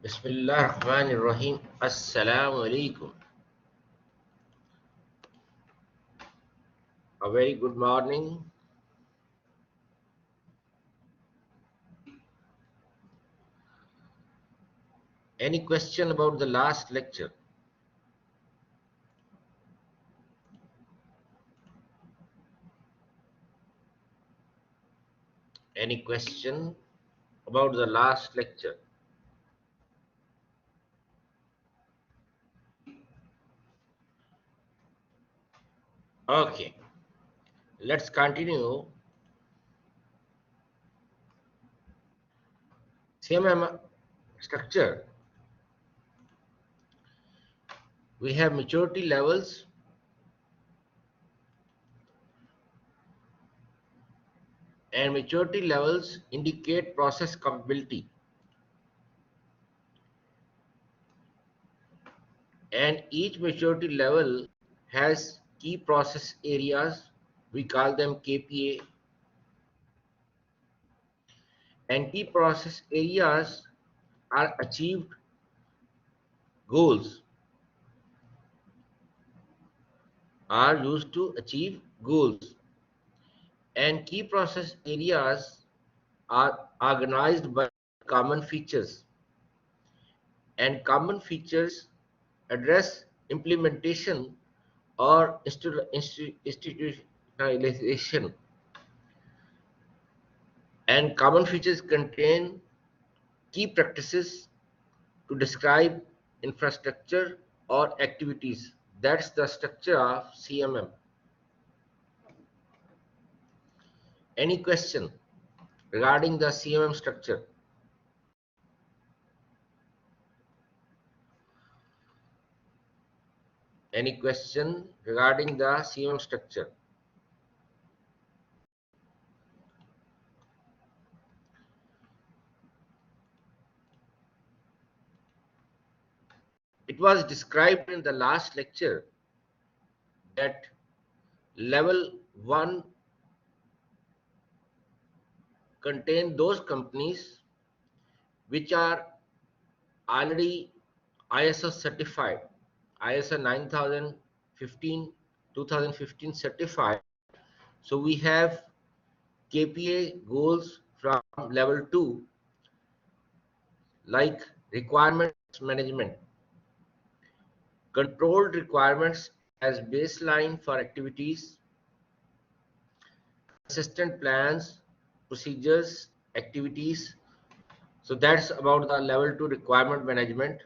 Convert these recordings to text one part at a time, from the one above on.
Bismillahirrahmanirrahim. Assalamu alaikum. A very good morning. Any question about the last lecture? Any question about the last lecture? Okay, let's continue. CMM structure. We have maturity levels, and maturity levels indicate process capability. And each maturity level has key process areas. We call them KPA. And key process areas are achieved goals, are used to achieve goals. And key process areas are organized by common features. And common features address implementation or institutionalization. And common features contain key practices to describe infrastructure or activities. That's the structure of CMM. Any question regarding the CMM structure? Any question regarding the CMM structure? It was described in the last lecture that level 1 contain those companies which are already ISO certified, ISO 9015, 2015 certified. So we have KPA goals from level 2 like requirements management, controlled requirements as baseline for activities, consistent plans, procedures, activities. So that's about the level 2 requirement management.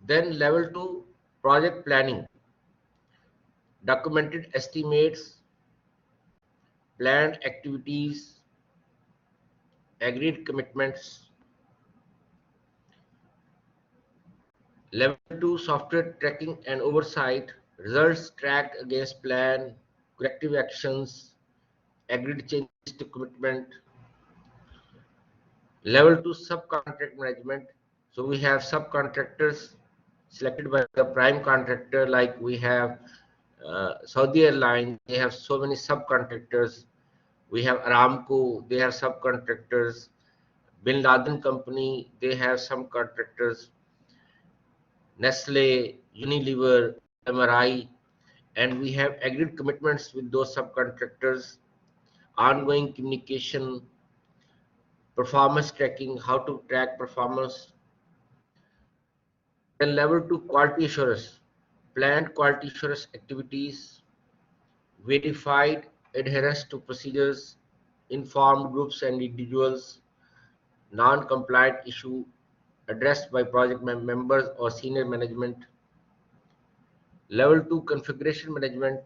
Then level 2 project planning, documented estimates, planned activities, agreed commitments. Level 2 software tracking and oversight, results tracked against plan, corrective actions, agreed changes to commitment. Level 2 subcontract management. So we have subcontractors selected by the prime contractor, like we have Saudi Airlines, they have so many subcontractors. We have Aramco, they have subcontractors. Bin Laden company, they have subcontractors. Nestle, Unilever, MRI, and we have agreed commitments with those subcontractors, ongoing communication, performance tracking, how to track performance. Then level 2 quality assurance, planned quality assurance activities, verified adherence to procedures, informed groups and individuals, non-compliant issue addressed by project members or senior management. Level 2 configuration management.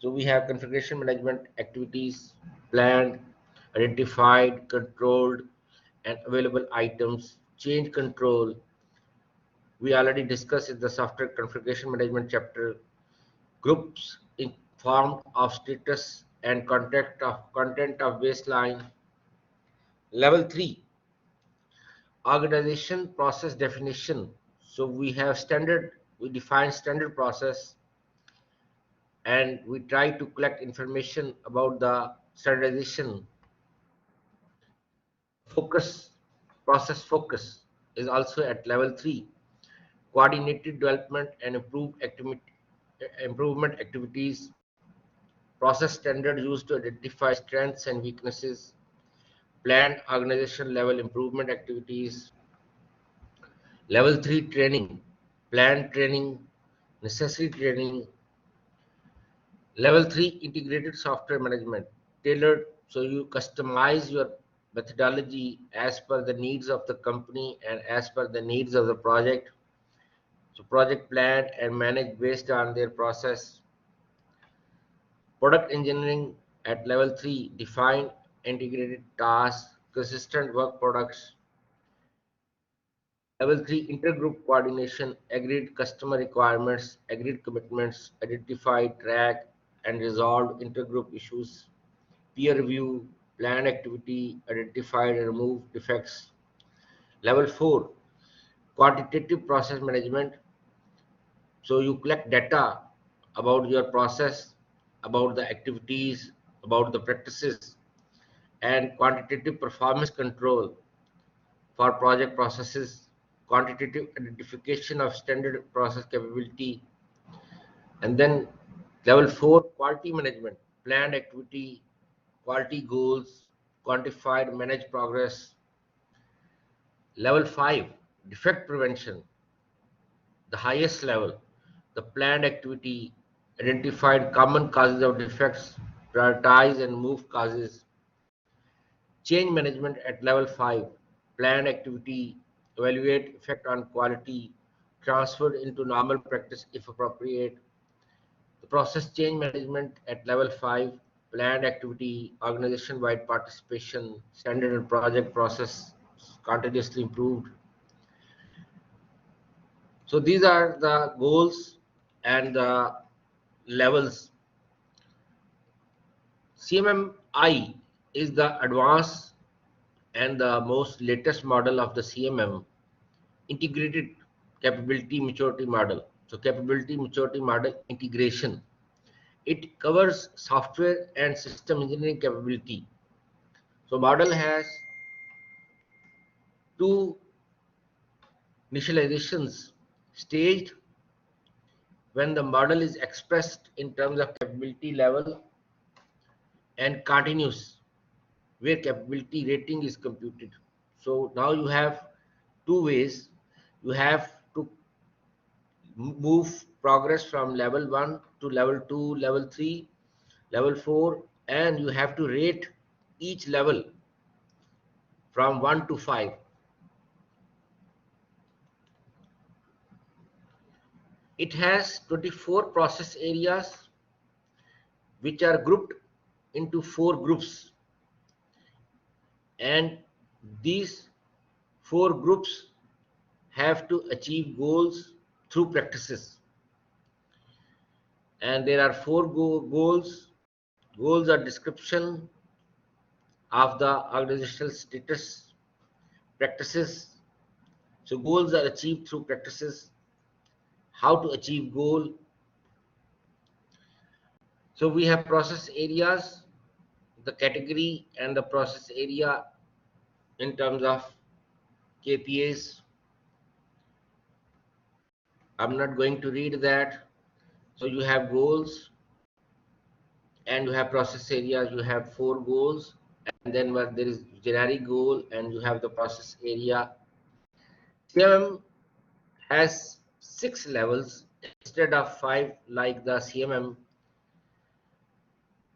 So we have configuration management activities, planned, identified, controlled, and available items, change control. We already discussed in the software configuration management chapter. Groups informed of status and content of baseline. Level 3, organization process definition. So we have standard, we define standard process, and we try to collect information about the standardization. Focus Process focus is also at level 3. Coordinated development and improvement activities, process standard used to identify strengths and weaknesses, planned organization level improvement activities, level 3 training, planned training, necessary training, level 3 integrated software management, tailored so you customize your methodology as per the needs of the company and as per the needs of the project. So project plan and manage based on their process. Product engineering at level 3, define integrated tasks, consistent work products. Level 3, intergroup coordination, agreed customer requirements, agreed commitments, identify, track, and resolve intergroup issues. Peer review, plan activity, identify and remove defects. Level 4, quantitative process management. So you collect data about your process, about the activities, about the practices, and quantitative performance control for project processes, quantitative identification of standard process capability, and then level 4, quality management, planned activity, quality goals, quantified, manage progress. Level 5, defect prevention, the highest level, the planned activity, identified common causes of defects, prioritize and move causes. Change management at level 5, plan activity, evaluate effect on quality, transferred into normal practice if appropriate. The process change management at level 5, planned activity, organization-wide participation, standard and project process continuously improved. So these are the goals and the levels. CMMI is the advanced and the most latest model of the CMM, integrated capability maturity model. So capability maturity model integration. It covers software and system engineering capability. So model has two initializations: staged, when the model is expressed in terms of capability level, and continuous, where capability rating is computed. So now you have two ways. You have to move progress from level 1 to level 2, level 3, level 4, and you have to rate each level from 1 to 5. It has 24 process areas which are grouped into 4 groups, and these 4 groups have to achieve goals through practices. And there are 4 goals. Goals are description of the organizational status, practices. So goals are achieved through practices. How to achieve goal. So we have process areas, the category and the process area in terms of KPIs. I'm not going to read that. So you have goals and you have process areas. You have 4 goals, and then there is generic goal, and you have the process area. CMM has 6 levels instead of 5 like the CMM.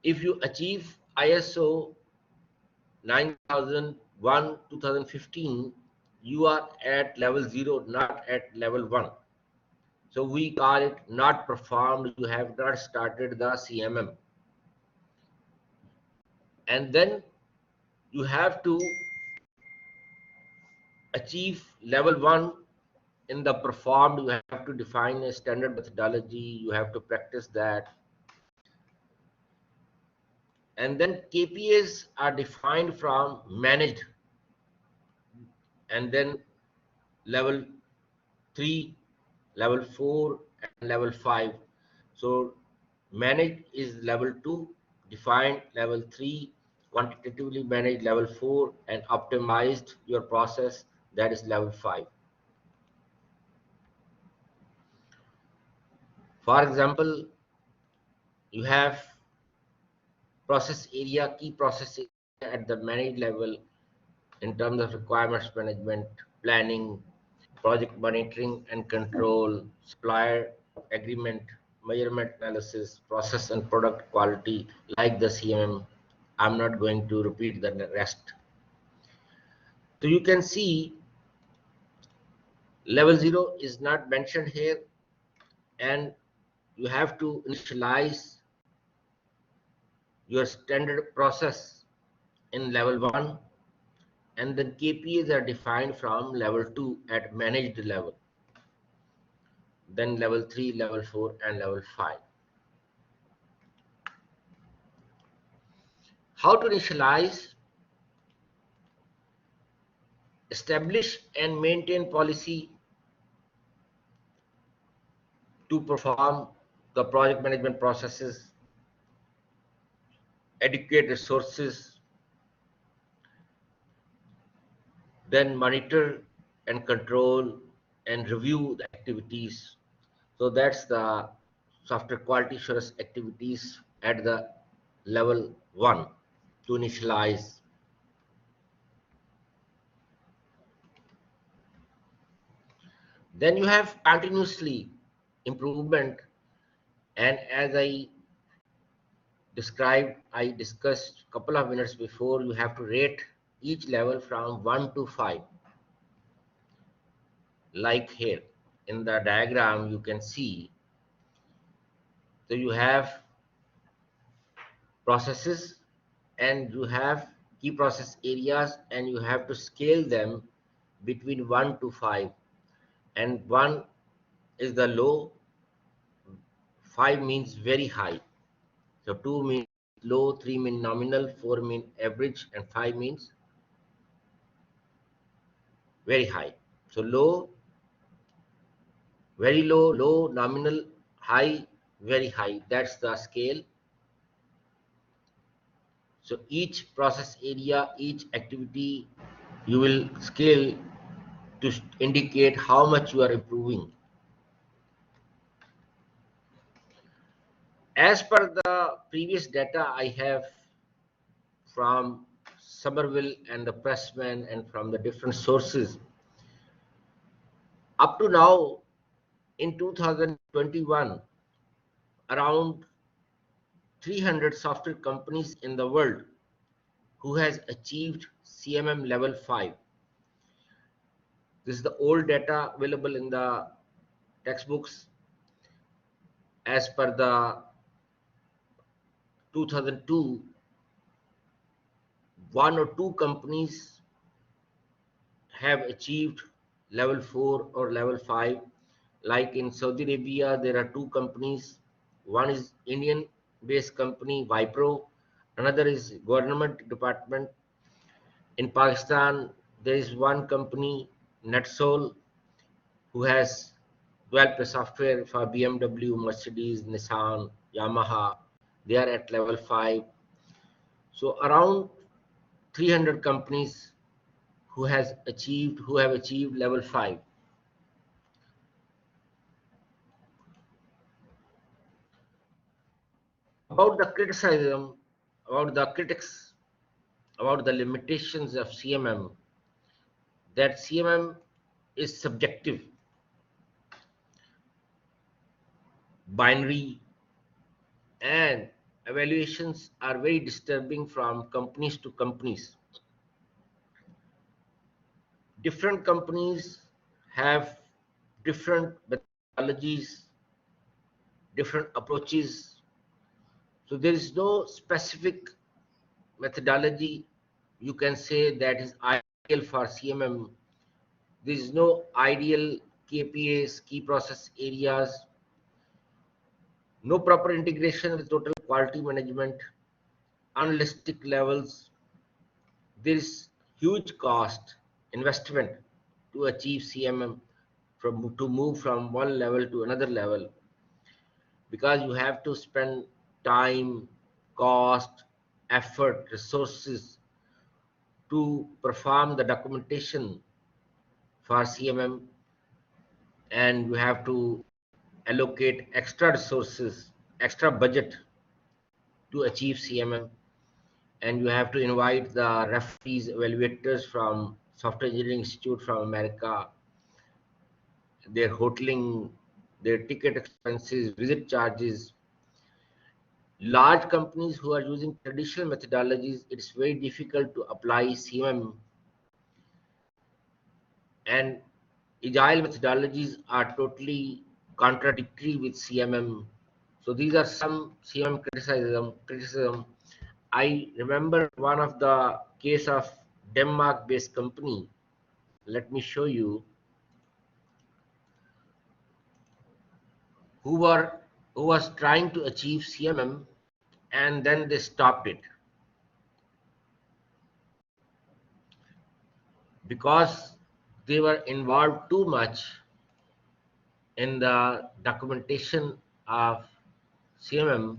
If you achieve ISO 9001 2015, you are at level 0, not at level 1. So we call it not performed. You have not started the CMM. And then you have to achieve level 1 in the performed. You have to define a standard methodology. You have to practice that. And then KPIs are defined from managed, and then level 3, level 4, and level 5. So managed is level 2, defined level 3, quantitatively managed level 4, and optimized your process, that is level 5. For example, you have process area, key process area at the managed level in terms of requirements management, planning, project monitoring and control, supplier agreement, measurement analysis, process and product quality, like the CMM. I'm not going to repeat the rest. So you can see level 0 is not mentioned here, and you have to initialize your standard process in level 1, and then KPIs are defined from level 2 at managed level, then level 3, level 4, and level 5. How to initialize, establish and maintain policy to perform the project management processes, educate resources, then monitor and control and review the activities. So that's the software quality assurance activities at the level 1 to initialize. Then you have continuously improvement, and as I discussed a couple of minutes before, you have to rate each level from 1 to 5. Like here in the diagram, you can see, so you have processes and you have key process areas, and you have to scale them between 1 to 5, and 1 is the low, 5 means very high. So 2 means low, 3 means nominal, 4 means average, and 5 means very high. So low, very low, low, nominal, high, very high. That's the scale. So each process area, each activity, you will scale to indicate how much you are improving. As per the previous data I have from Somerville and the Pressman and from the different sources, up to now in 2021, around 300 software companies in the world who has achieved CMM level 5. This is the old data available in the textbooks. As per the 2002, one or two companies have achieved level 4 or level 5. Like in Saudi Arabia, there are two companies. One is Indian based company Wipro, another is government department. In Pakistan, there is one company NetSol who has developed a software for BMW, Mercedes, Nissan, Yamaha. They are at level 5. So around 300 companies who have achieved level 5. About the criticism, about the critics, about the limitations of CMM, that CMM is subjective, binary, and evaluations are very disturbing from companies to companies. Different companies have different methodologies, different approaches. So there is no specific methodology you can say that is ideal for CMM. There is no ideal KPAs, key process areas, no proper integration with total quality management, unrealistic levels. There is huge cost investment to achieve CMM, to move from one level to another level, because you have to spend time, cost, effort, resources to perform the documentation for CMM, and you have to allocate extra resources, extra budget to achieve CMM, and you have to invite the referees, evaluators from Software Engineering Institute from America, their hoteling, their ticket expenses, visit charges. Large companies who are using traditional methodologies, it's very difficult to apply CMM, and agile methodologies are totally contradictory with CMM. So these are some CMM criticism. I remember one of the case of Denmark-based company. Let me show you who were who was trying to achieve CMM, and then they stopped it because they were involved too much in the documentation of CMM,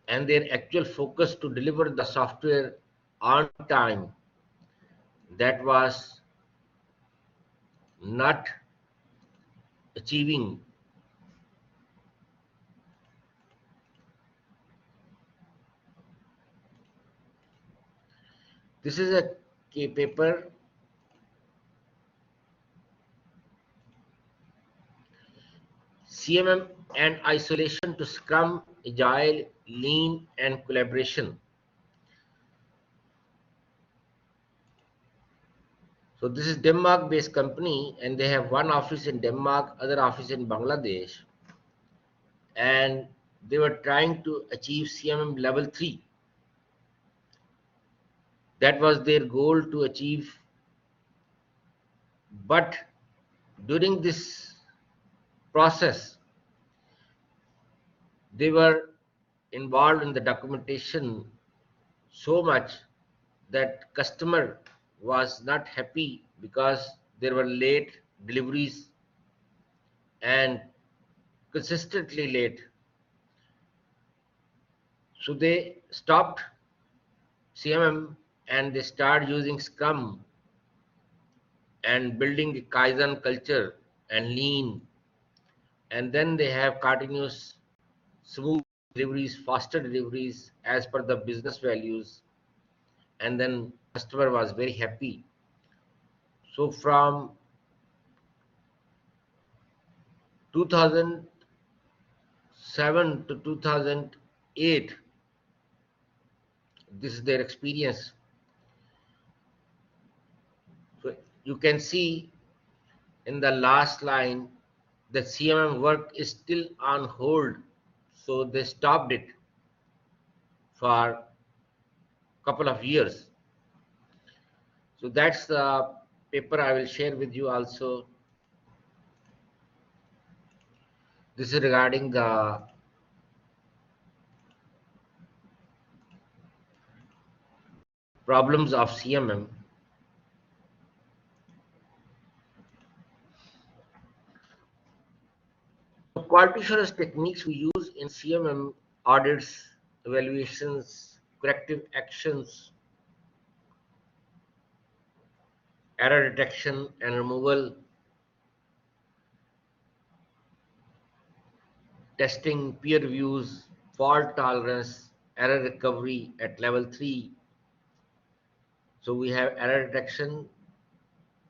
and their actual focus to deliver the software on time, that was not achieving. This is a paper, CMM and Isolation to Scrum, Agile, Lean and Collaboration. So this is Denmark-based company, and they have one office in Denmark, other office in Bangladesh, and they were trying to achieve CMM level 3. That was their goal to achieve, but during this process, they were involved in the documentation so much that customer was not happy because there were late deliveries and consistently late. So they stopped CMM and they started using Scrum and building the Kaizen culture and Lean, and then they have continuous smooth deliveries, faster deliveries as per the business values, and then customer was very happy. So from 2007 to 2008, this is their experience. So you can see in the last line that CMM work is still on hold, so they stopped it for a couple of years. So that's the paper I will share with you also. This is regarding the problems of CMM. Quality assurance techniques we use in CMM: audits, evaluations, corrective actions, error detection and removal, testing, peer reviews, fault tolerance, error recovery at level 3. So we have error detection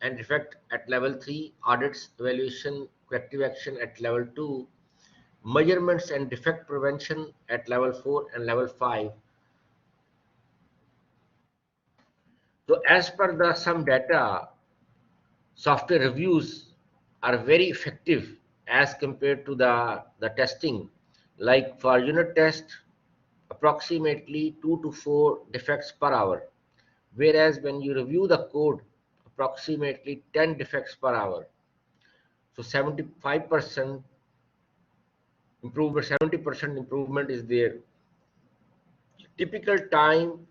and defect at level 3, audits, evaluation, corrective action at level 2, measurements and defect prevention at level 4 and level 5. So as per the some data, software reviews are very effective as compared to the testing. Like for unit test, approximately 2 to 4 defects per hour, whereas when you review the code, approximately 10 defects per hour. So 75% improvement, 70% improvement is there. Typical time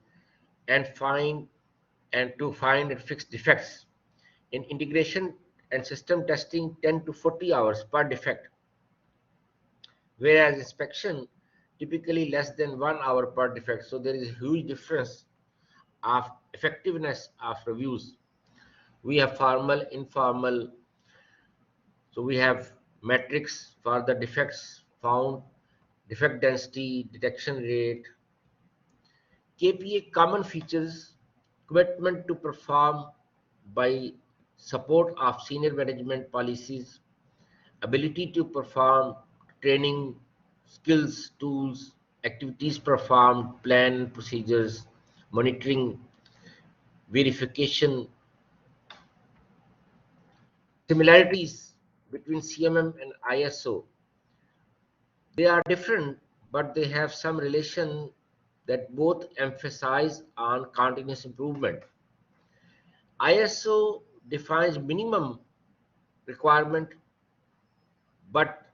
and find and to find and fix defects in integration and system testing, 10 to 40 hours per defect, whereas inspection typically less than 1 hour per defect. So there is a huge difference of effectiveness of reviews. We have formal, informal. So we have metrics for the defects found, defect density, detection rate, KPA common features, commitment to perform by support of senior management policies, ability to perform, training, skills, tools, activities performed, plan, procedures, monitoring, verification. Similarities between CMM and ISO. They are different, but they have some relation that both emphasize on continuous improvement. ISO defines minimum requirement, but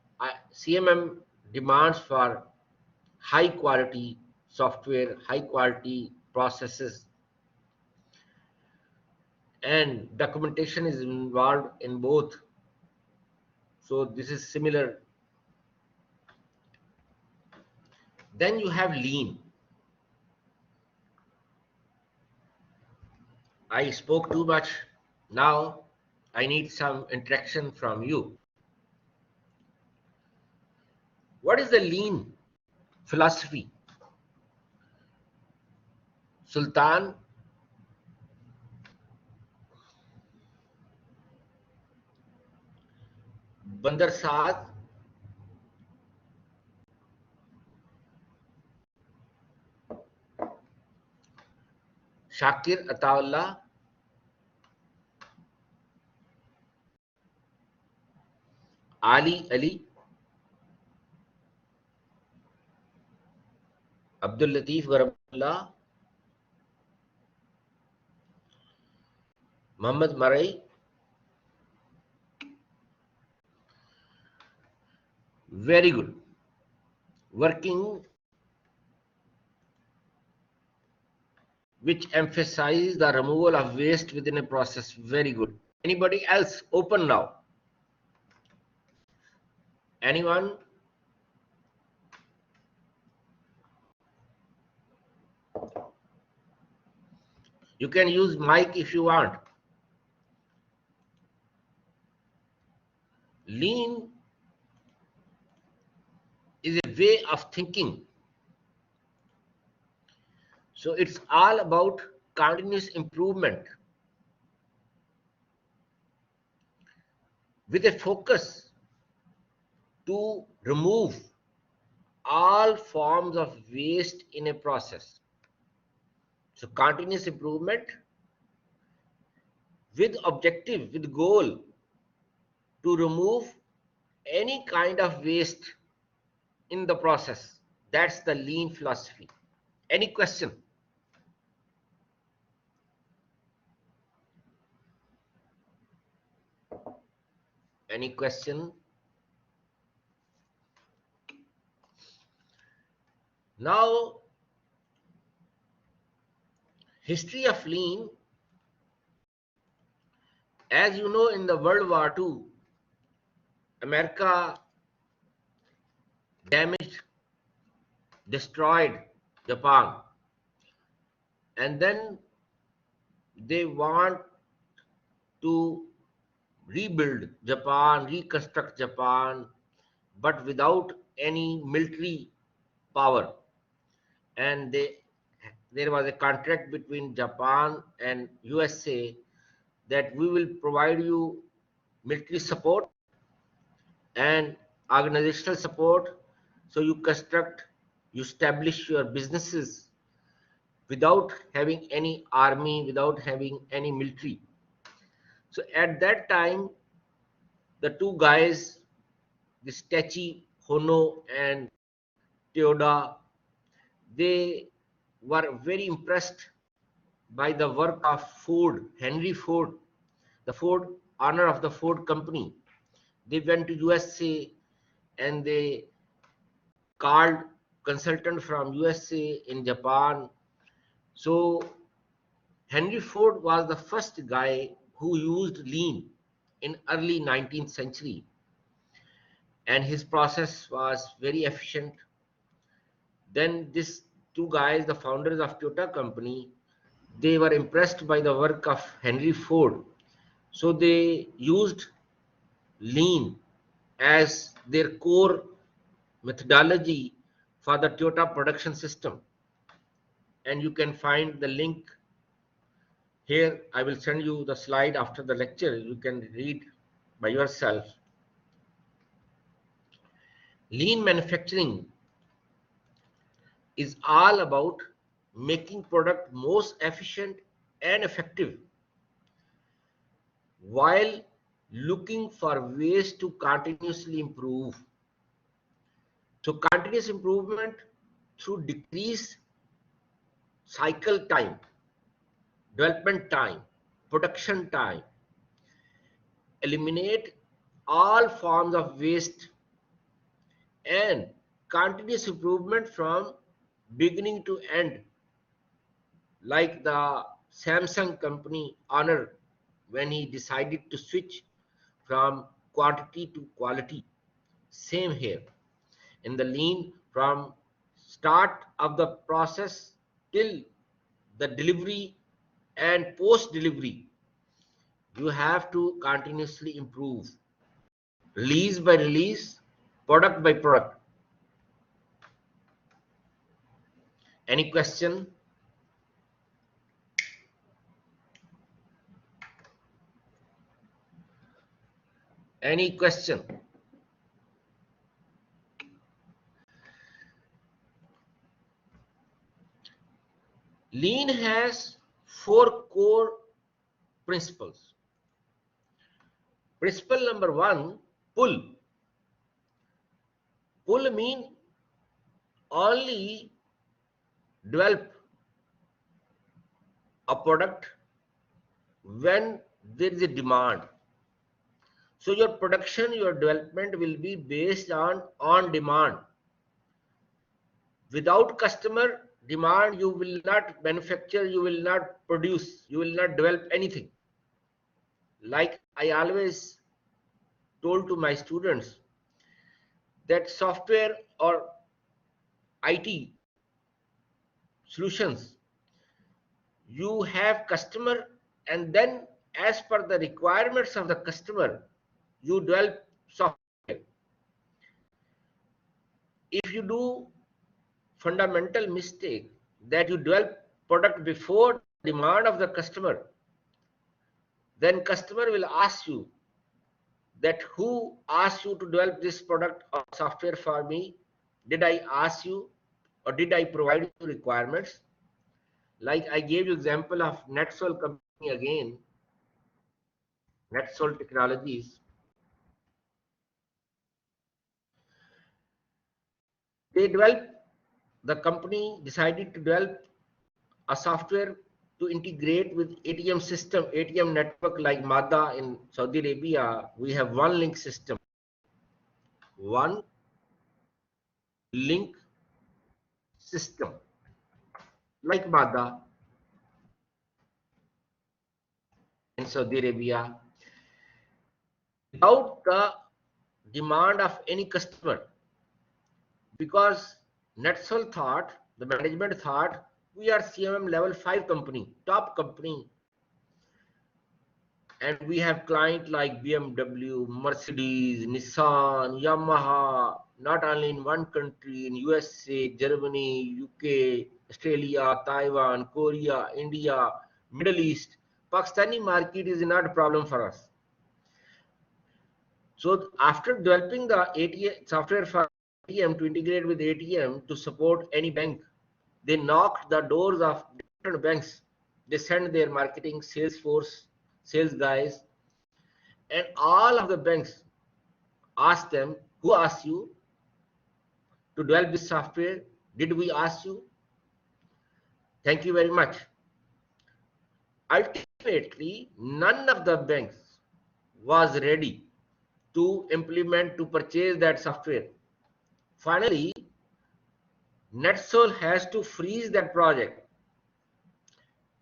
CMM demands for high quality software, high quality processes, and documentation is involved in both. So this is similar. Then you have lean. I spoke too much. Now I need some interaction from you. What is the lean philosophy? Sultan, Bandar Saad, Shakir Ataullah, Ali Ali, Abdul Latif Garabullah, Muhammad Marai. Very good. Working which emphasizes the removal of waste within a process. Very good. Anybody else? Open now. Anyone? You can use mic if you want. Lean is a way of thinking. So it's all about continuous improvement with a focus to remove all forms of waste in a process. So continuous improvement with objective, with goal to remove any kind of waste in the process. That's the lean philosophy. Any question? Any question? Now, history of lean. As you know, in the World War II, America damaged, destroyed Japan, and then they want to rebuild Japan, reconstruct Japan, but without any military power. And there was a contract between Japan and USA that we will provide you military support and organizational support, so you construct, you establish your businesses without having any army, without having any military. So at that time, the two guys, this Tachi Hono and Toyoda, they were very impressed by the work of Ford, Henry Ford, the Ford owner of the Ford company. They went to USA and they called consultant from USA in Japan. So Henry Ford was the first guy who used lean in early 19th century, and his process was very efficient. Then these two guys, the founders of Toyota company, they were impressed by the work of Henry Ford. So they used lean as their core methodology for the Toyota production system. And you can find the link here. I will send you the slide after the lecture. You can read by yourself. Lean manufacturing is all about making product most efficient and effective while looking for ways to continuously improve. So continuous improvement through decrease cycle time, development time, production time, eliminate all forms of waste, and continuous improvement from beginning to end, like the Samsung company Honor when he decided to switch from quantity to quality. Same here. In the lean, from start of the process till the delivery and post delivery, you have to continuously improve, release by release, product by product. Any question? Any question? Lean has 4 core principles. Principle number 1, pull. Pull mean only develop a product when there is a demand. So your production, your development will be based on demand. Without customer demand, you will not manufacture, you will not produce, you will not develop anything. Like I always told to my students that software or IT solutions, you have customer, and then as per the requirements of the customer, you develop software. If you do fundamental mistake that you develop product before demand of the customer, then customer will ask you that who asked you to develop this product or software for me? Did I ask you, or did I provide you requirements? Like I gave you example of NetSol company again, NetSol Technologies. The company decided to develop a software to integrate with ATM system, ATM network like MADA in Saudi Arabia. We have one link system, one link system like MADA in Saudi Arabia, without the demand of any customer, because NetSol thought, the management thought, we are CMM level 5 company, top company, and we have client like BMW, Mercedes, Nissan, Yamaha, not only in one country, in USA, Germany, UK, Australia, Taiwan, Korea, India, Middle East. Pakistani market is not a problem for us. So after developing the ATM software for ATM to integrate with ATM to support any bank, they knocked the doors of different banks. They sent their marketing, sales force, sales guys, and all of the banks asked them, who asked you to develop this software? Did we ask you? Thank you very much. Ultimately, none of the banks was ready to implement, to purchase that software. Finally, NetSol has to freeze that project.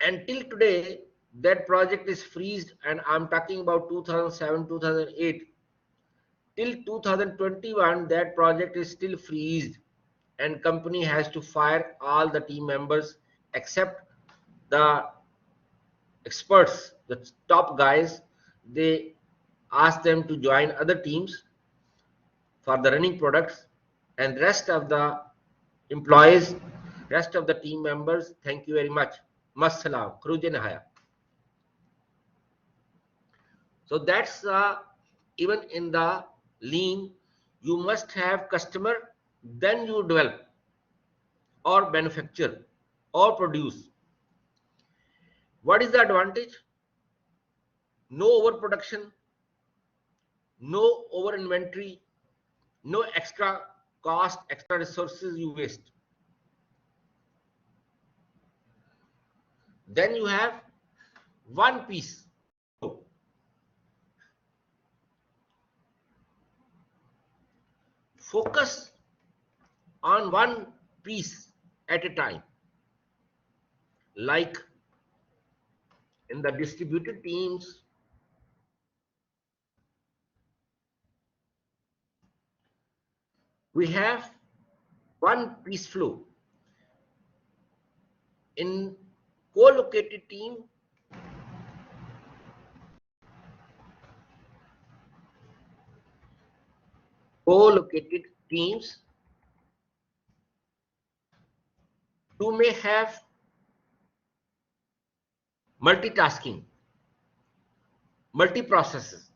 Until today, that project is freezed, and I'm talking about 2007, 2008. Till 2021, that project is still freezed. and company has to fire all the team members except the experts, the top guys. They ask them to join other teams for the running products, and rest of the employees, rest of the team members, thank you very much. Massalam, Khuruj Nihaya. So that's even in the lean, you must have customer, then you develop or manufacture or produce. What is the advantage? No overproduction, no over inventory, no extra cost, extra resources you waste. Then you have one piece. Focus on one piece at a time. Like in the distributed teams, we have one piece flow. In co-located team, co-located teams, you may have multitasking, multi-processes.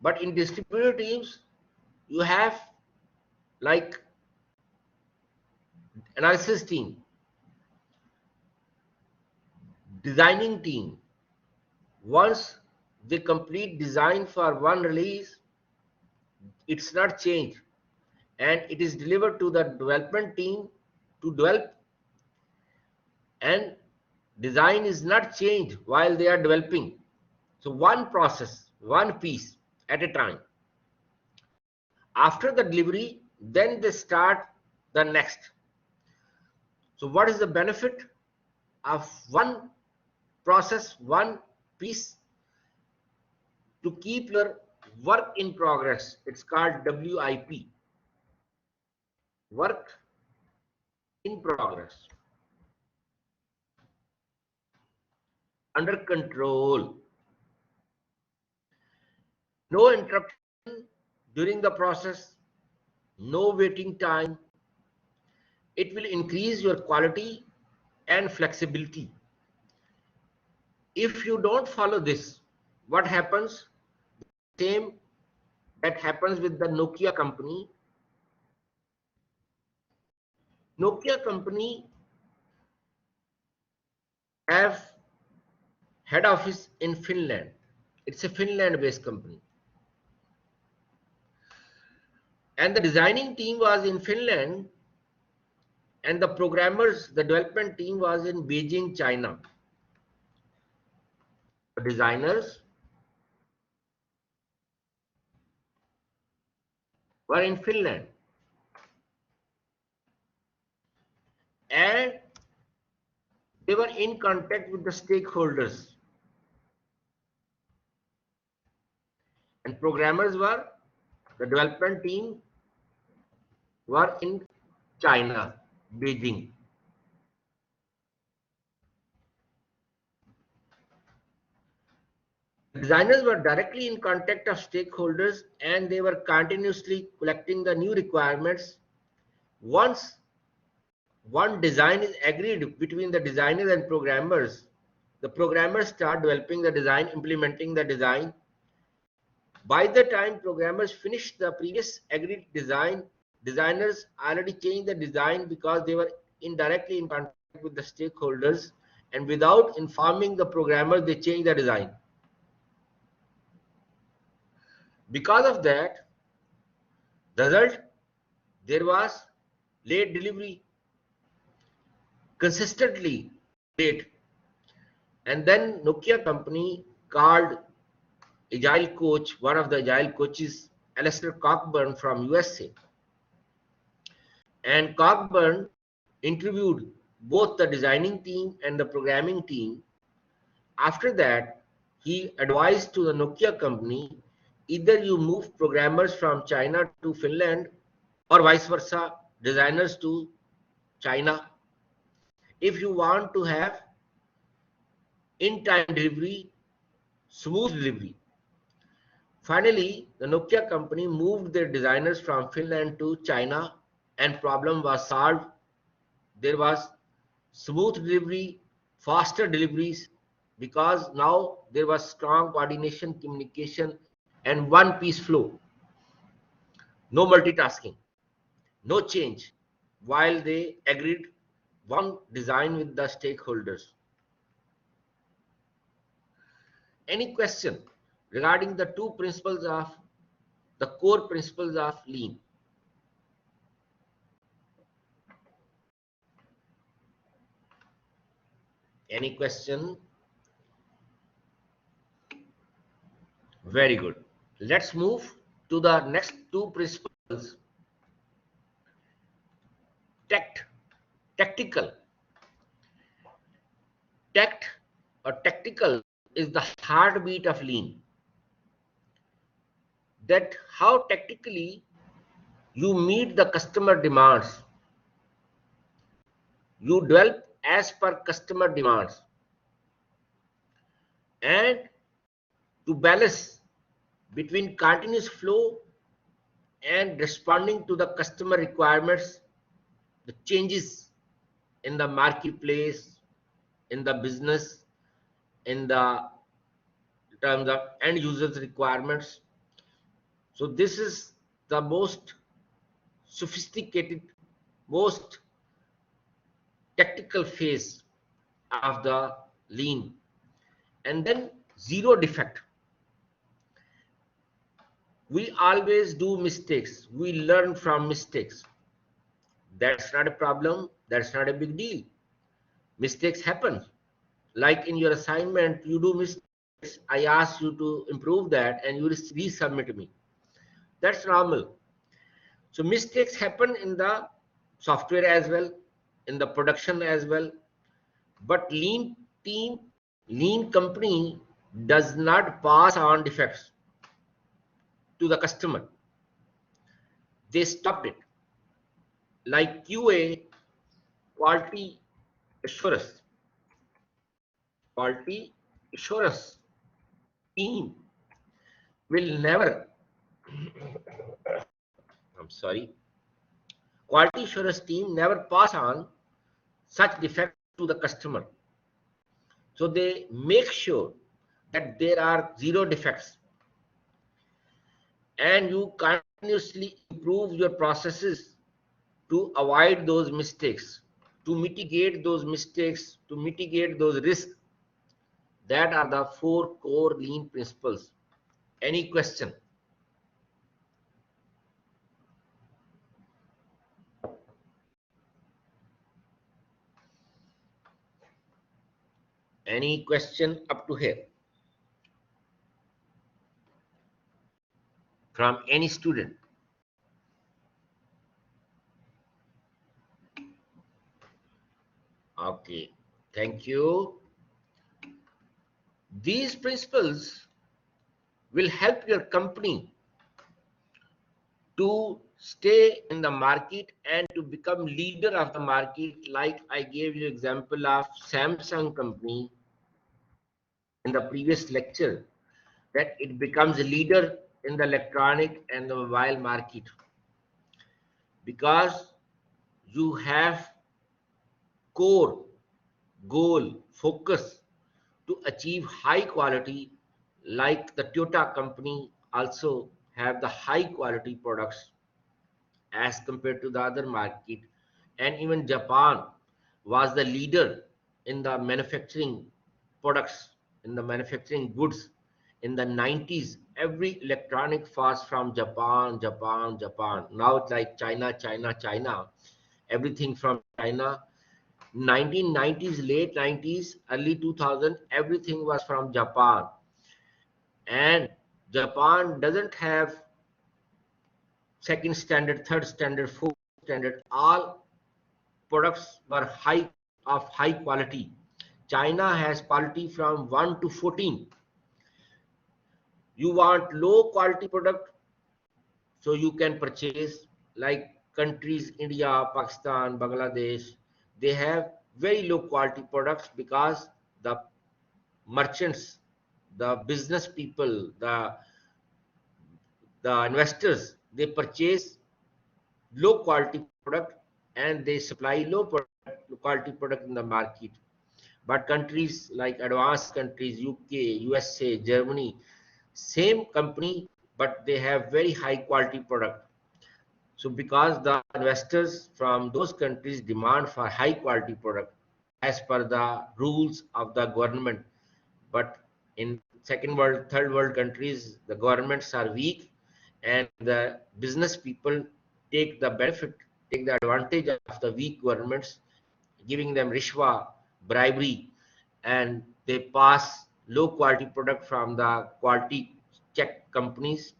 But in distributed teams, you have like analysis team, designing team. Once they complete design for one release, it's not changed and it is delivered to the development team to develop, and design is not changed while they are developing. So one process, one piece at a time. After the delivery, then they start the next. So what is the benefit of one process, one piece? To keep your work in progress, it's called WIP, work in progress, under control. No interruption during the process, no waiting time. It will increase your quality and flexibility. If you don't follow this, what happens? Same that happens with the Nokia company. Nokia company have head office in Finland. It's a Finland-based company. And the designing team was in Finland, and the programmers, the development team was in Beijing, China. The designers were in Finland. And they were in contact with the stakeholders. And programmers were, the development team were in China, Beijing. Designers were directly in contact of stakeholders, and they were continuously collecting the new requirements. Once one design is agreed between the designers and programmers, the programmers start developing the design, implementing the design. By the time programmers finish the previous agreed design, designers already changed the design because they were indirectly in contact with the stakeholders, and without informing the programmers, they changed the design. Because of that, the result, there was late delivery, consistently late. And then Nokia company called Agile coach, one of the Agile coaches, Alistair Cockburn from USA. And Cockburn interviewed both the designing team and the programming team. After that, he advised to the Nokia company, either you move programmers from China to Finland or vice versa, designers to China. If you want to have in-time delivery, smooth delivery. Finally, the Nokia company moved their designers from Finland to China and problem was solved. There was smooth delivery, faster deliveries because now there was strong coordination, communication and one piece flow. No multitasking, no change while they agreed one design with the stakeholders. Any question regarding the two principles of the core principles of lean? Any question? Very good. Let's move to the next two principles. Tactical. Tact or tactical is the heartbeat of lean. That how tactically you meet the customer demands. You develop as per customer demands. And to balance between continuous flow and responding to the customer requirements, the changes in the marketplace, in the business, in the terms of end users requirements. So this is the most sophisticated, most tactical phase of the lean. And then zero defect. We always do mistakes. We learn from mistakes. That's not a problem. That's not a big deal. Mistakes happen. Like in your assignment, you do mistakes. I ask you to improve that and you resubmit me. That's normal. So mistakes happen in the software as well, in the production as well. But lean team, lean company does not pass on defects to the customer. They stopped it. Like QA, quality assurance, quality assurance team will never, I'm sorry, quality assurance team never pass on such defects to the customer. So they make sure that there are zero defects and you continuously improve your processes to avoid those mistakes, to mitigate those mistakes, to mitigate those risks. That are the four core lean principles. Any question? Any question up to here? From any student? Okay, thank you. These principles will help your company to stay in the market and to become leader of the market. Like I gave you example of Samsung company in the previous lecture, that it becomes a leader in the electronic and the mobile market because you have core goal focus to achieve high quality. Like the Toyota company also have the high quality products as compared to the other market, and even Japan was the leader in the manufacturing products, in the manufacturing goods. In the 90s, every electronic was from Japan, Japan, Japan. Now it's like China, China, China. Everything from China. 1990s, late 90s, early 2000, everything was from Japan. And Japan doesn't have second standard, third standard, fourth standard. All products were high quality. China has quality from 1 to 14. You want low quality product, so you can purchase like countries, India, Pakistan, Bangladesh, they have very low quality products because the merchants, the business people, the investors, they purchase low quality product and they supply low quality product in the market. But countries like advanced countries, UK, USA, Germany, same company, but they have very high quality product. So because the investors from those countries demand for high quality product as per the rules of the government, but in second world, third world countries, the governments are weak and the business people take the benefit, take the advantage of the weak governments, giving them rishwa, bribery, and they pass low quality product from the quality check companies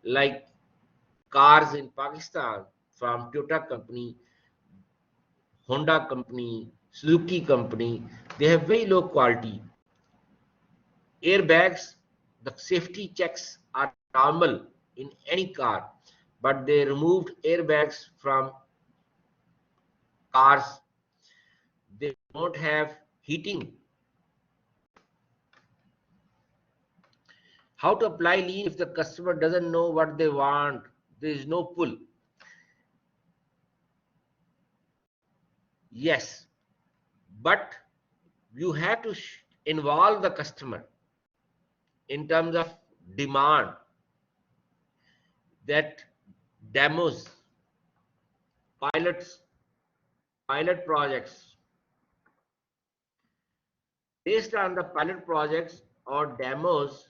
like cars in Pakistan from Toyota company, Honda company, Suzuki company. They have very low quality. Airbags, the safety checks are normal in any car, but they removed airbags from cars. They don't have heating. How to apply lean if the customer doesn't know what they want? There is no pull. Yes, but you have to involve the customer in terms of demand, that demos, pilots, pilot projects. Based on the pilot projects or demos,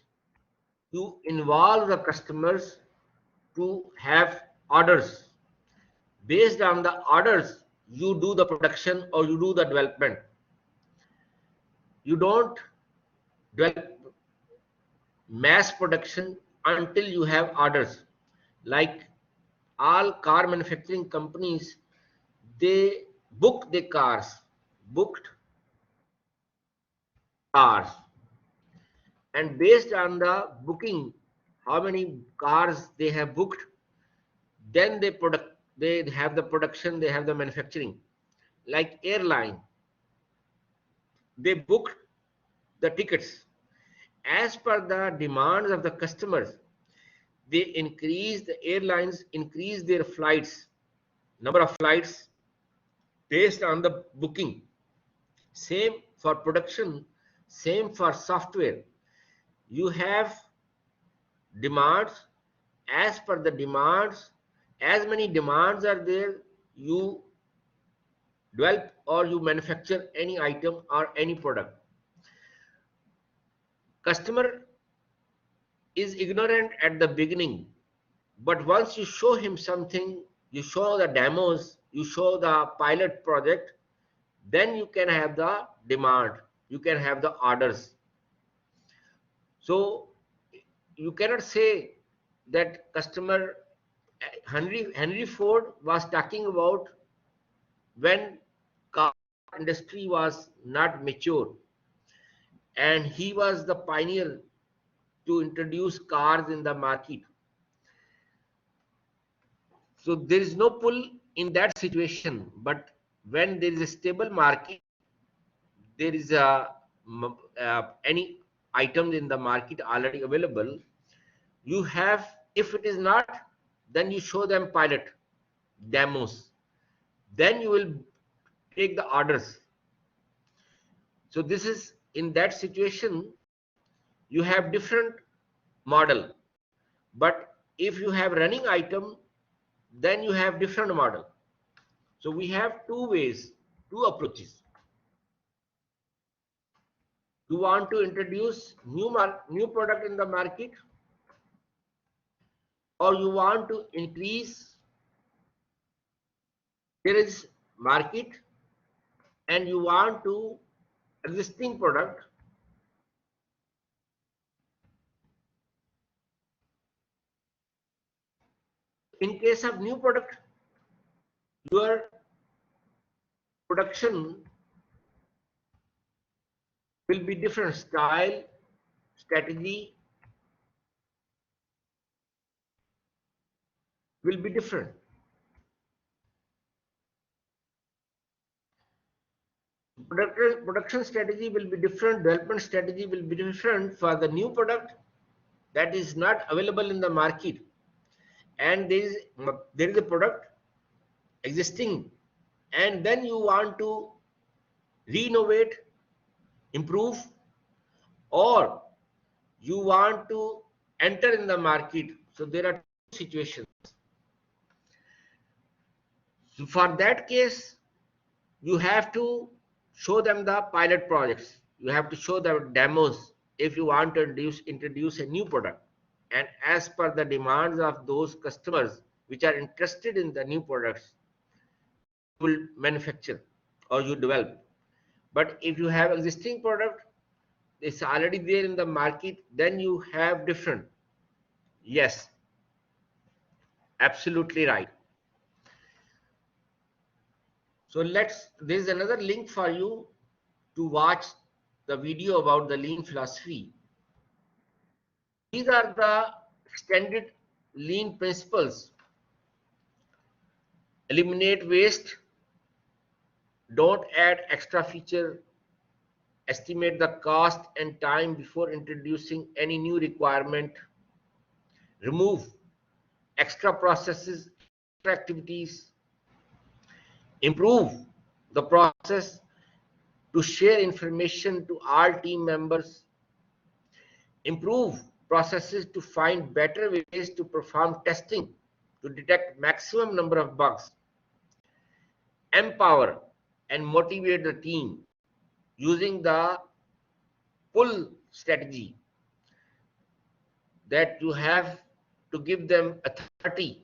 you involve the customers to have orders. Based on the orders, you do the production or you do the development. You don't develop mass production until you have orders. Like all car manufacturing companies, they book the cars, booked cars, and based on the booking, how many cars they have booked, then they have the production, they have the manufacturing. Like airline, they booked the tickets as per the demands of the customers. They increase, the airlines increase their flights, number of flights based on the booking. Same for production, same for software. You have demands, as per the demands, as many demands are there, you develop or you manufacture any item or any product. Customer is ignorant at the beginning, but once you show him something, you show the demos, you show the pilot project, then you can have the demand, you can have the orders. So you cannot say that customer, Henry Ford was talking about when car industry was not mature, and he was the pioneer to introduce cars in the market. So there is no pull in that situation, but when there is a stable market, there is any items in the market already available, you have, if it is not, then you show them pilot demos, then you will take the orders. So this is, in that situation you have different model, but if you have running item, then you have different model. So we have two ways, two approaches. You want to introduce new product in the market, or you want to increase, there is market and you want to existing product. In case of new product, your production will be different, style, strategy will be different. Production strategy will be different, development strategy will be different for the new product that is not available in the market, and there is a product existing, and then you want to renovate, improve, or you want to enter in the market. So there are two situations. So for that case, you have to show them the pilot projects. You have to show them demos if you want to introduce a new product. And as per the demands of those customers which are interested in the new products, you will manufacture or you develop. But if you have existing product, it's already there in the market, then you have different. Yes, absolutely right. So there's another link for you to watch the video about the lean philosophy. These are the standard lean principles. Eliminate waste, don't add extra feature, estimate the cost and time before introducing any new requirement, remove extra processes, extra activities, improve the process to share information to all team members, improve processes to find better ways to perform testing to detect maximum number of bugs, empower and motivate the team using the pull strategy, that you have to give them authority,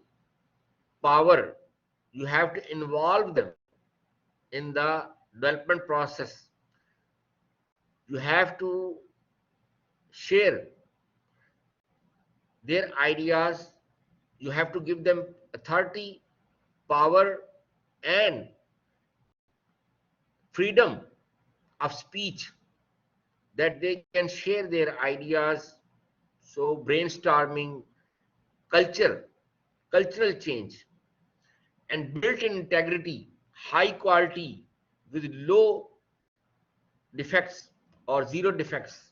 power, you have to involve them in the development process, you have to share their ideas, you have to give them authority, power, and freedom of speech, that they can share their ideas. So brainstorming, cultural change, and built-in integrity, high quality with low defects or zero defects.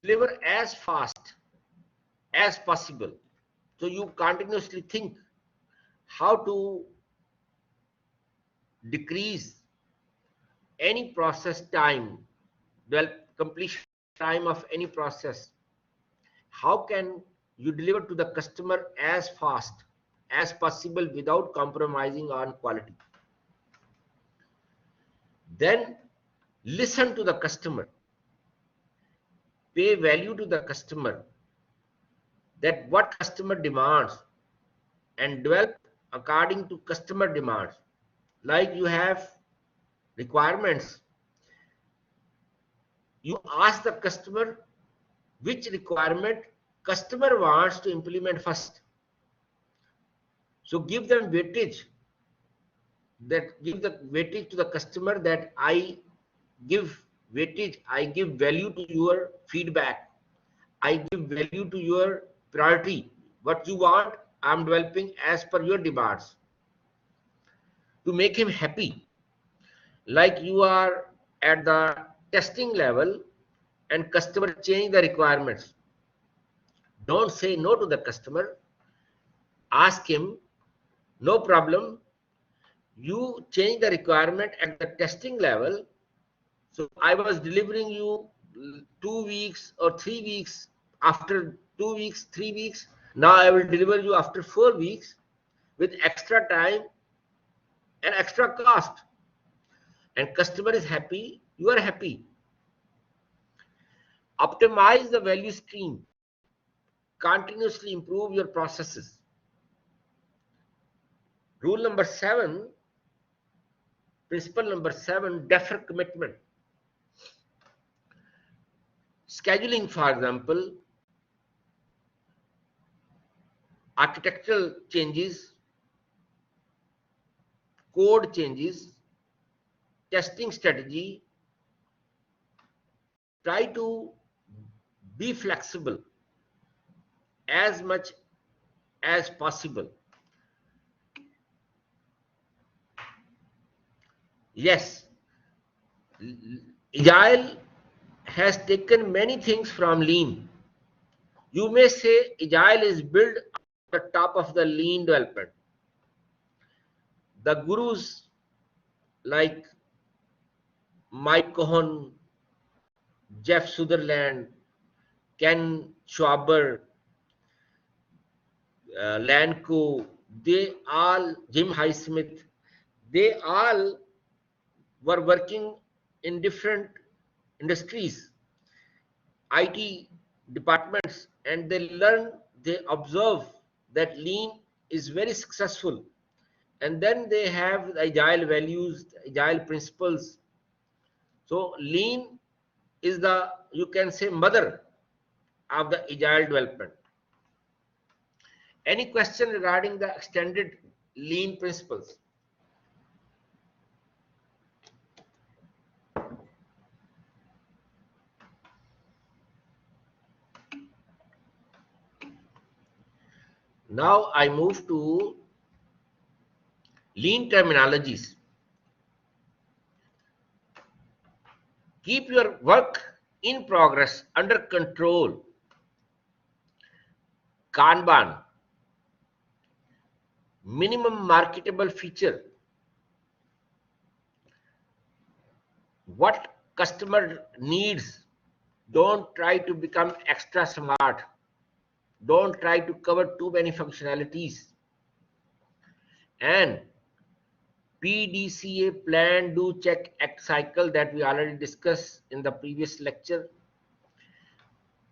Deliver as fast as possible. So you continuously think how to decrease any process time, well, completion time of any process. How can you deliver to the customer as fast as possible without compromising on quality? Then listen to the customer, pay value to the customer, that what customer demands, and develop according to customer demands. Like you have requirements, you ask the customer which requirement customer wants to implement first. So give them weightage, that give the weightage to the customer, that I give weightage, I give value to your feedback, I give value to your priority. What you want, I'm developing as per your demands, to make him happy. Like you are at the testing level and customer change the requirements. Don't say no to the customer. Ask him, no problem. You change the requirement at the testing level. So I was delivering you 2 weeks or 3 weeks. After 2 weeks, 3 weeks, now I will deliver you after 4 weeks with extra time and extra cost. And customer is happy, you are happy. Optimize the value stream. Continuously improve your processes. Rule number 7, principle number 7, defer commitment. Scheduling, for example, architectural changes, code changes, testing strategy. Try to be flexible as much as possible. Yes, Agile has taken many things from Lean. You may say Agile is built on the top of the Lean development. The gurus like Mike Cohen, Jeff Sutherland, Ken Schwaber, Lanco, they all, Jim Highsmith, they all were working in different industries, IT departments, and they learn, they observe that Lean is very successful. And then they have the agile values, agile principles. So Lean is the, you can say, mother of the agile development. Any question regarding the extended Lean principles? Now I move to Lean terminologies. Keep your work in progress under control. Kanban, minimum marketable feature. What customer needs. Don't try to become extra smart. Don't try to cover too many functionalities. And PDCA, plan, do, check, act cycle, that we already discussed in the previous lecture.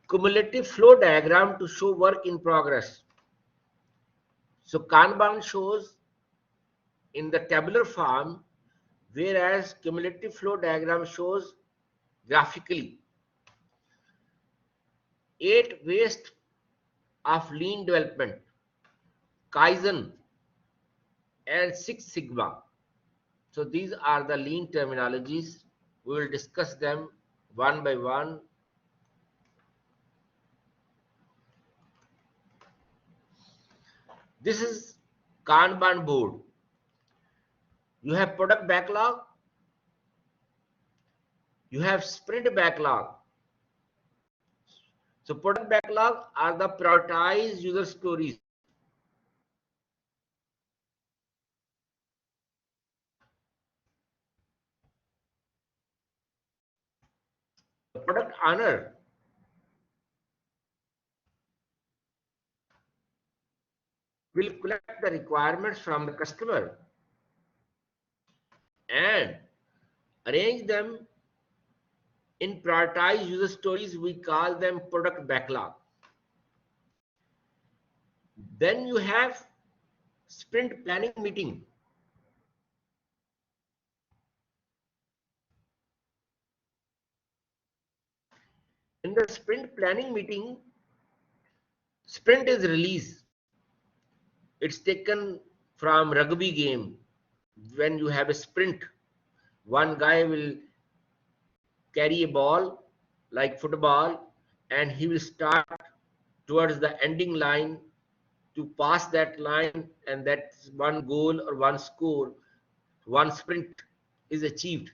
Cumulative flow diagram to show work in progress. So Kanban shows in the tabular form, whereas cumulative flow diagram shows graphically. 8 ways of lean development, Kaizen, and Six Sigma. So these are the lean terminologies. We will discuss them one by one. This is Kanban board. You have product backlog, you have sprint backlog. So product backlog are the prioritized user stories. The product owner will collect the requirements from the customer and arrange them in prioritized user stories. We call them product backlog. Then you have sprint planning meeting. In the sprint planning meeting, sprint is release. It's taken from rugby game. When you have a sprint, one guy will carry a ball like football and he will start towards the ending line to pass that line, and that's one goal or one score, one sprint is achieved.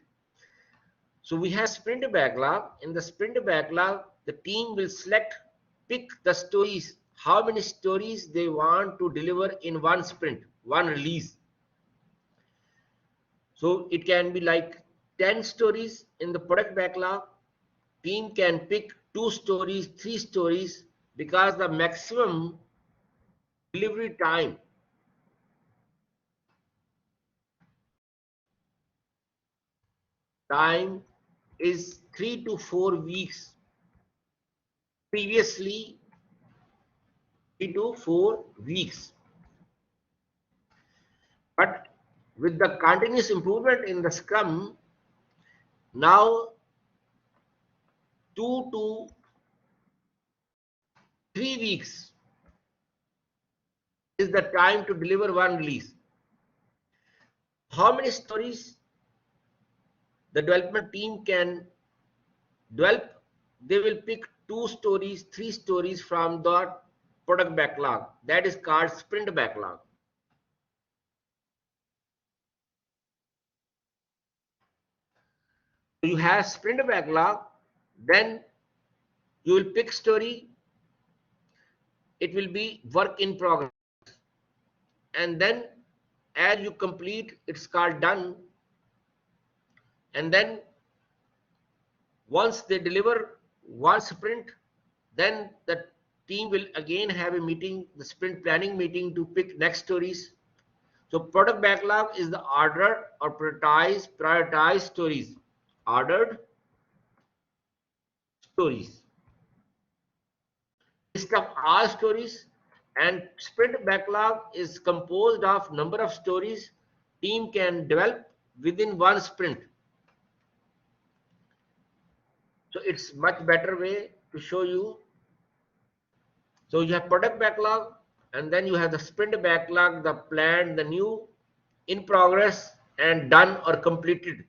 So we have sprint backlog. In the sprint backlog, the team will select, pick the stories, how many stories they want to deliver in one sprint, one release. So it can be like 10 stories in the product backlog. Team can pick 2 stories, 3 stories, because the maximum delivery time is 3 to 4 weeks. Previously, 3 to 4 weeks. But with the continuous improvement in the Scrum, now 2 to 3 weeks is the time to deliver one release. How many stories the development team can develop? They will pick 2 stories, 3 stories from that product backlog. That is called sprint backlog. You have sprint backlog, then you will pick story. It will be work in progress. And then as you complete, it's called done. And then once they deliver one sprint, then the team will again have a meeting, the sprint planning meeting, to pick next stories. So product backlog is the order or prioritize stories. Ordered stories. List of all stories, and sprint backlog is composed of number of stories team can develop within one sprint. So it's much better way to show you. So you have product backlog, and then you have the sprint backlog, the planned, the new, in progress, and done or completed,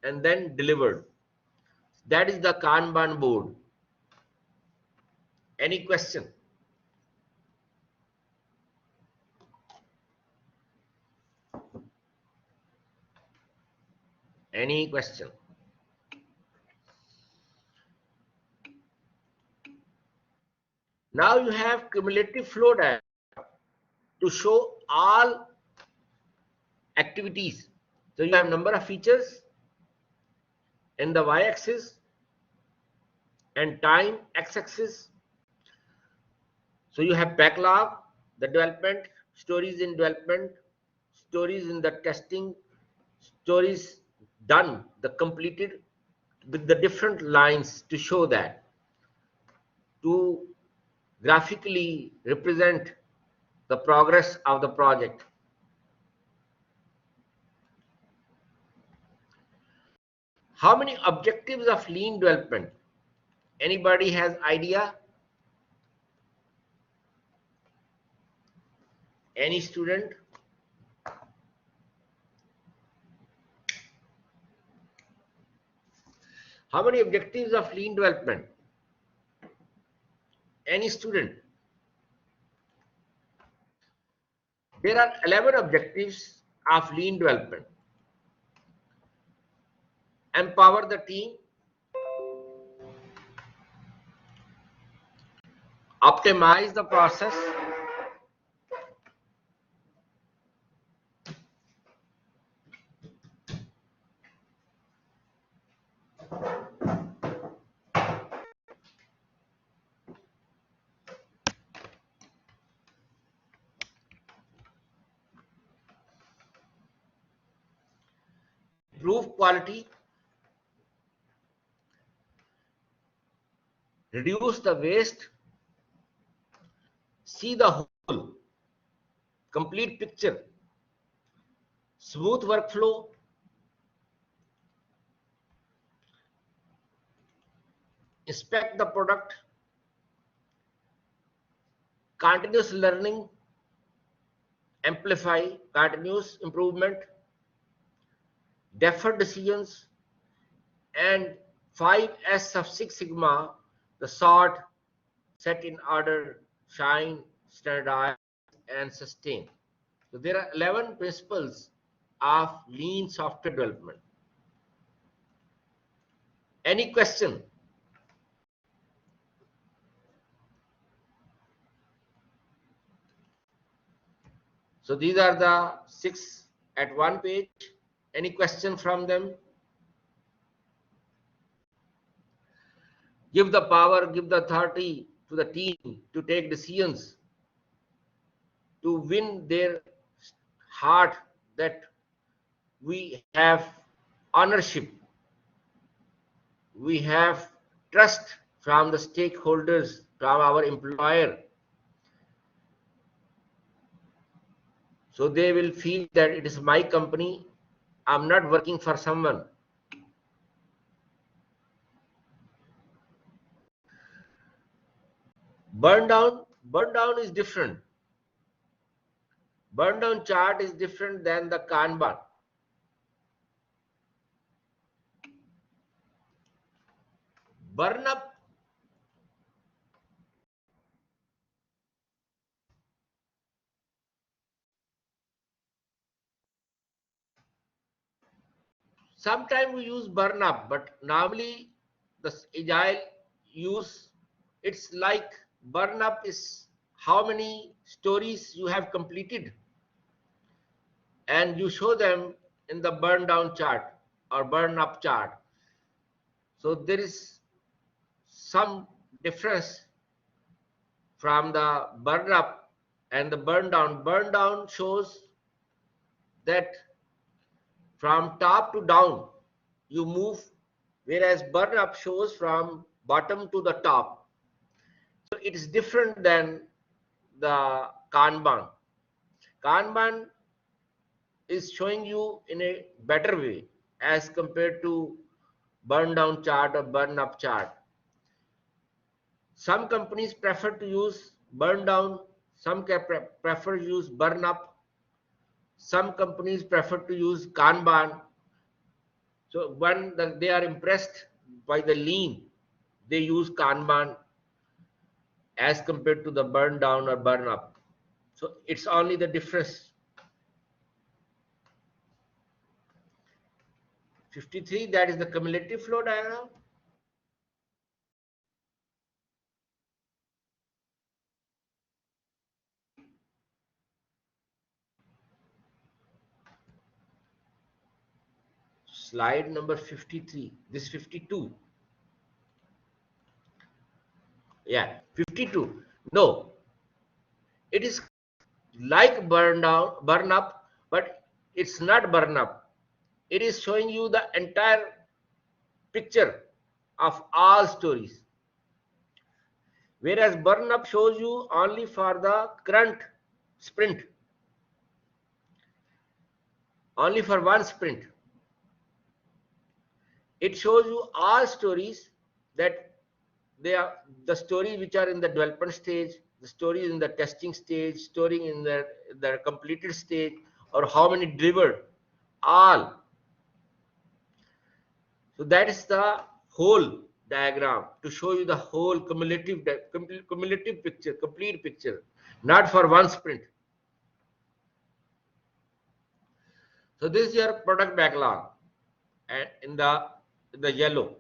and then delivered. That is the Kanban board. Any question? Any question? Now you have cumulative flow diagram to show all activities. So you have number of features in the y-axis and time x-axis. So you have backlog, the development, stories in development, stories in the testing, stories done, the completed, with the different lines to show that, to graphically represent the progress of the project. How many objectives of lean development? Anybody has idea? Any student? How many objectives of lean development? Any student? There are 11 objectives of lean development. Empower the team, optimize the process, improve quality, reduce the waste, see the whole, complete picture, smooth workflow, inspect the product, continuous learning, amplify, continuous improvement, defer decisions, and 5S of Six Sigma, the sort, set in order, shine, standardize, and sustain. So there are 11 principles of lean software development. Any question? So these are the 6 at one page. Any question from them? Give the power, give the authority to the team to take decisions, to win their heart, that we have ownership, we have trust from the stakeholders, from our employer. So they will feel that it is my company, I'm not working for someone. Burn down is different. Burn down chart is different than the Kanban. Burn up Sometimes we use burn up, but normally the agile use, it's like burn up is how many stories you have completed, and you show them in the burn down chart or burn up chart. So there is some difference from the burn up and the burn down. Burn down shows that from top to down you move, whereas burn up shows from bottom to the top. So it is different than the Kanban. Kanban is showing you in a better way as compared to burn down chart or burn up chart. Some companies prefer to use burn down, some prefer to use burn up, some companies prefer to use Kanban. So when they are impressed by the lean, they use Kanban as compared to the burn down or burn up. So it's only the difference. 53, that is the cumulative flow diagram. Slide number 53. This 52. Yeah, 52. No, it is like burn down, burn up, but it's not burn up. It is showing you the entire picture of all stories. Whereas burn up shows you only for the current sprint, only for one sprint. It shows you all stories, that they are the stories which are in the development stage, the stories in the testing stage, story in the completed stage, or how many delivered, all. So that is the whole diagram to show you the whole cumulative picture, complete picture, not for one sprint. So this is your product backlog, and in the yellow,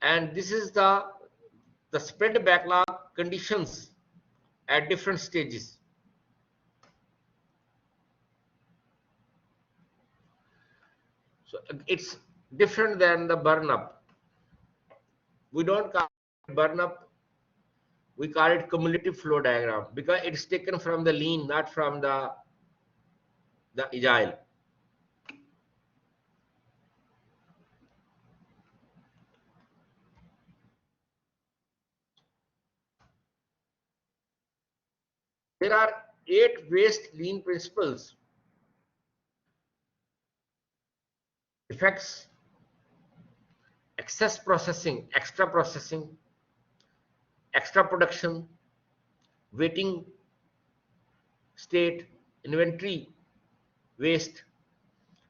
and this is the sprint backlog conditions at different stages. So it's different than the burn up. We don't call it burn up, we call it cumulative flow diagram because it's taken from the lean, not from the agile. There are 8 waste lean principles: effects, excess processing, extra production, waiting state, inventory waste,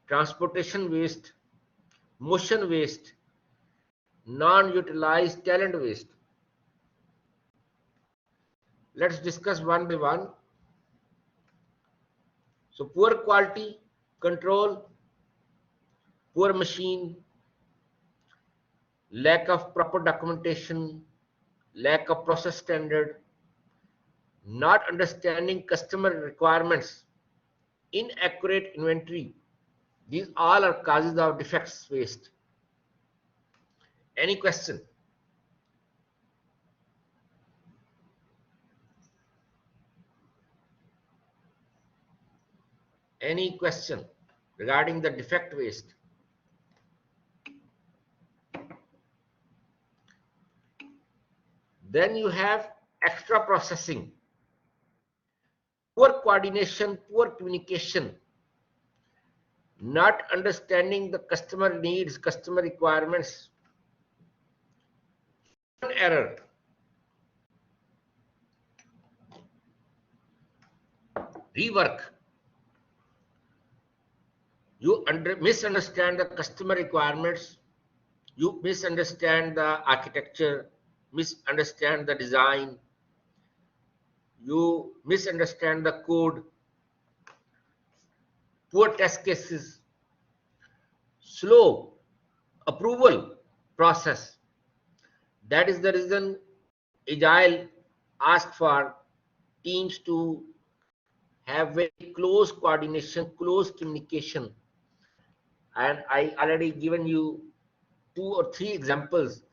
transportation waste, motion waste, non-utilized talent waste. Let's discuss one by one. So poor quality control, poor machine, lack of proper documentation, lack of process standard, not understanding customer requirements, inaccurate inventory. These all are causes of defects waste. Any question? Any question regarding the defect waste? Then you have extra processing, poor coordination, poor communication, not understanding the customer needs, customer requirements, error, rework. You misunderstand the customer requirements, you misunderstand the architecture, misunderstand the design, you misunderstand the code, poor test cases. slow approval process. That is the reason Agile asked for teams to have very close coordination, close communication. And I already given you 2 or 3 examples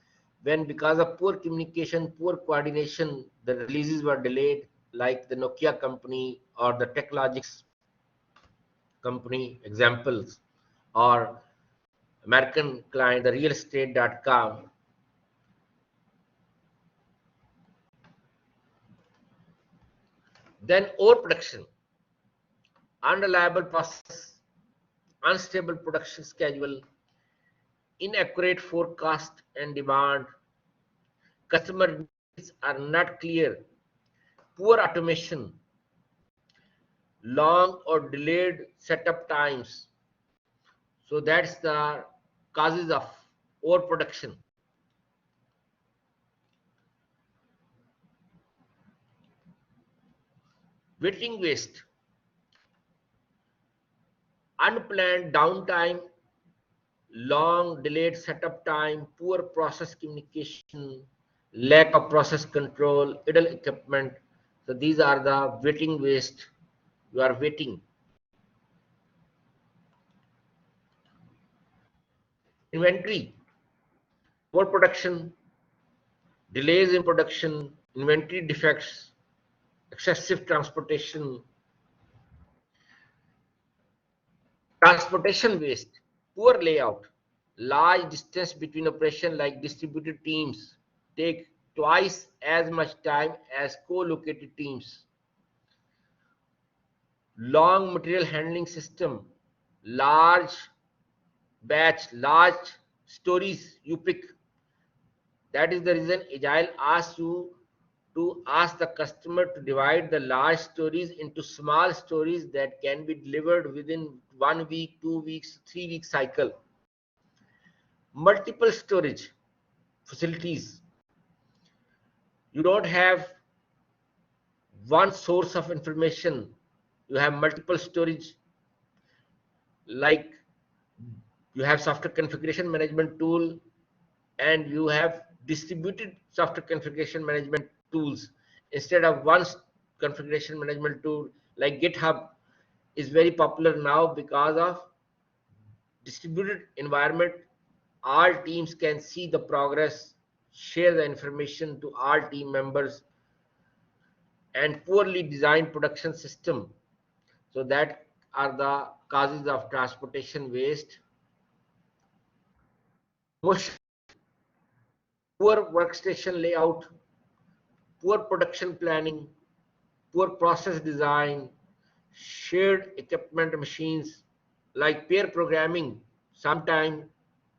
when, because of poor communication, poor coordination, the releases were delayed, like the Nokia company or the Techlogics company examples, or American client, the realestate.com. Then overproduction, unreliable process, unstable production schedule, inaccurate forecast and demand, customer needs are not clear, poor automation, long or delayed setup times. So that's the causes of overproduction. Waiting waste, unplanned downtime, long delayed setup time, poor process communication, lack of process control, idle equipment. So these are the waiting waste. You are waiting. Inventory, overproduction, delays in production, inventory defects, excessive transportation, transportation waste, poor layout, large distance between operation like distributed teams take twice as much time as co-located teams. Long material handling system, large batch, large stories you pick. That is the reason Agile asks you to ask the customer to divide the large stories into small stories that can be delivered within 1 week, 2 weeks, 3 week cycle. Multiple storage facilities. You don't have one source of information. You have multiple storage, like you have software configuration management tool, and you have distributed software configuration management tools instead of one configuration management tool. Like GitHub is very popular now because of distributed environment. All teams can see the progress, share the information to all team members. And poorly designed production system. So that are the causes of transportation waste. Motion, poor workstation layout, poor production planning, poor process design, shared equipment machines, like pair programming sometimes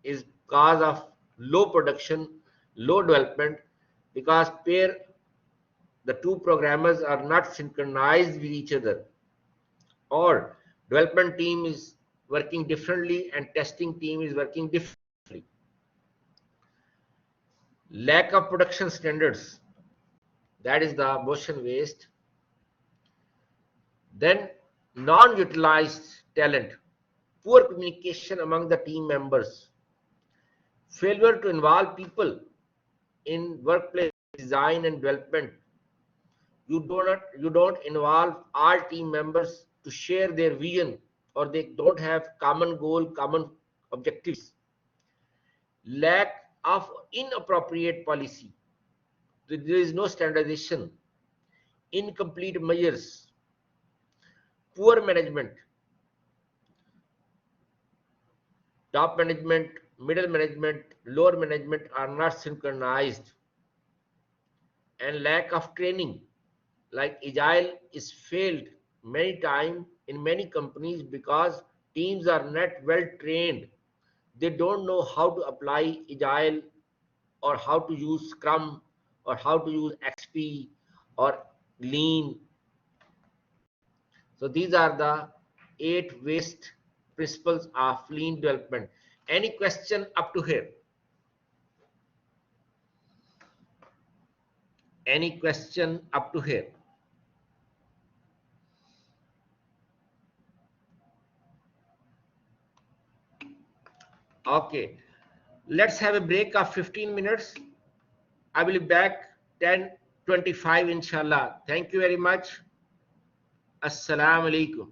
is cause of low production, low development, because the two programmers are not synchronized with each other, or development team is working differently and testing team is working differently. Lack of production standards, that is the motion waste. Then non-utilized talent, poor communication among the team members, failure to involve people in workplace design and development. You don't involve all team members to share their vision, or they don't have common goal, common objectives. Lack of inappropriate policy, there is no standardization. Incomplete measures, poor management, top management, middle management, lower management are not synchronized. And lack of training, like Agile is failed many times in many companies because teams are not well trained. They don't know how to apply Agile, or how to use Scrum, or how to use XP or Lean. So these are the 8 waste principles of lean development. Any question up to here? Any question up to here? Okay, let's have a break of 15 minutes. I will be back 10:25 inshallah. Thank you very much. Assalamu alaikum.